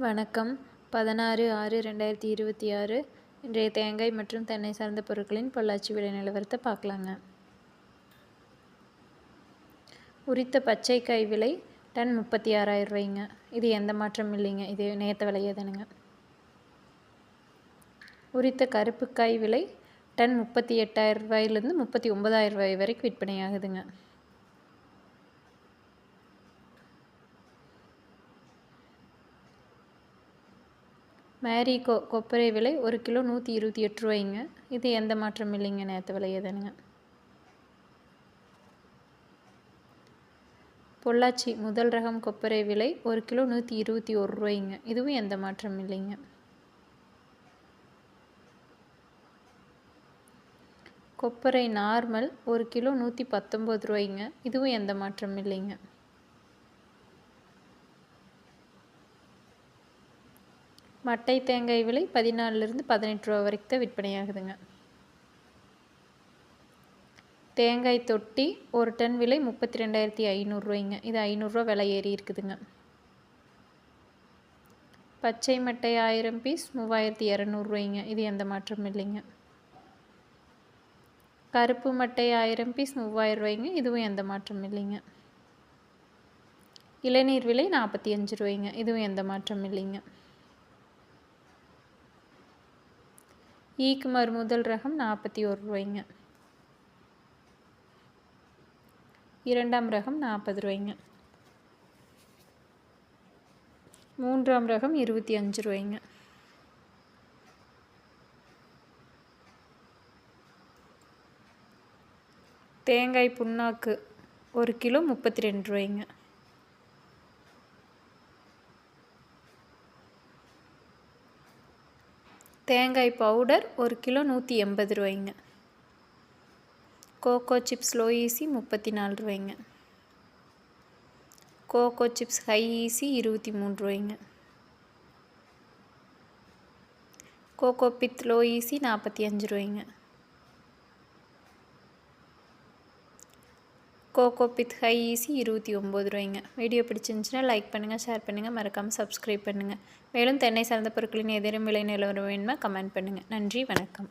வணக்கம். 16/6/2026 இன்றைய தேங்காய் மற்றும் தென்னை சார்ந்த பொருட்களின் பொள்ளாச்சி விலை நிலவரத்தை பார்க்கலாங்க. உரித்த பச்சைக்காய் விலை டன் 36,000 ரூபாய்ங்க. இது எந்த மாற்றமும் இல்லைங்க. இது நேற்று விலையே தானுங்க. உரித்த கருப்புக்காய் விலை டன் 38,000 ரூபாயிலிருந்து 39,000 ரூபாய் வரைக்கும் விற்பனை ஆகுதுங்க. மேரிகோ கொப்பரை விலை 1 கிலோ 128 ரூபாய்ங்க. இது எந்த மாற்றமும் இல்லைங்க. நேற்று விலையே தானுங்க. பொள்ளாச்சி முதல் ரகம் கொப்பரை விலை 1 கிலோ 121 ரூபாய்ங்க. இதுவும் எந்த மாற்றமும் இல்லைங்க. கொப்பரை நார்மல் 1 கிலோ 119 ரூபாய்ங்க. இதுவும் எந்த மாற்றமும் இல்லைங்க. மட்டை தேங்காய் விலை 14லிருந்து 18 ரூபா வரைக்கும் தான் விற்பனையாகுதுங்க. தேங்காய் தொட்டி ஒரு டன் விலை 32,500 ரூபாய்ங்க. இது 500 ரூபா விலை ஏறி இருக்குதுங்க. பச்சை மட்டை 1000 பீஸ் 3,200 ரூபாய்ங்க. இது எந்த மாற்றமும் இல்லைங்க. கருப்பு மட்டை 1000 பீஸ் 3,000 ரூபாய்ங்க. இதுவும் எந்த மாற்றமும் இல்லைங்க. இளநீர் விலை 45 ரூபாய்ங்க. இதுவும் எந்த மாற்றமும் இல்லைங்க. ஈக்குமார் முதல் ரகம் 41 ரூபாய்ங்க. இரண்டாம் ரகம் 40 ரூபாய்ங்க. மூன்றாம் ரகம் 25 ரூபாய்ங்க. தேங்காய் புண்ணாக்கு 1 கிலோ 32 ரூபாய்ங்க. தேங்காய் பவுடர் 1 கிலோ 180 ரூபாய்ங்க. கோகோ சிப்ஸ் லோ ஈசி 34 ரூபாய்ங்க. கோகோ சிப்ஸ் ஹை ஈசி 23 ரூபாய்ங்க. கோகோ பித் லோ ஈசி 45 ரூபாய்ங்க. கோகோ பித் ஹை ஈசி 29 ரூபாய்ங்க. வீடியோ பிடிச்சிருந்துச்சுன்னா லைக் பண்ணுங்கள், ஷேர் பண்ணுங்கள், மறக்காமல் சப்ஸ்கிரைப் பண்ணுங்கள். மேலும் தென்னை சார்ந்த பொருட்களின் ஏதேனும் விலை நிலவரம் வேணுமா கமெண்ட் பண்ணுங்கள். நன்றி, வணக்கம்.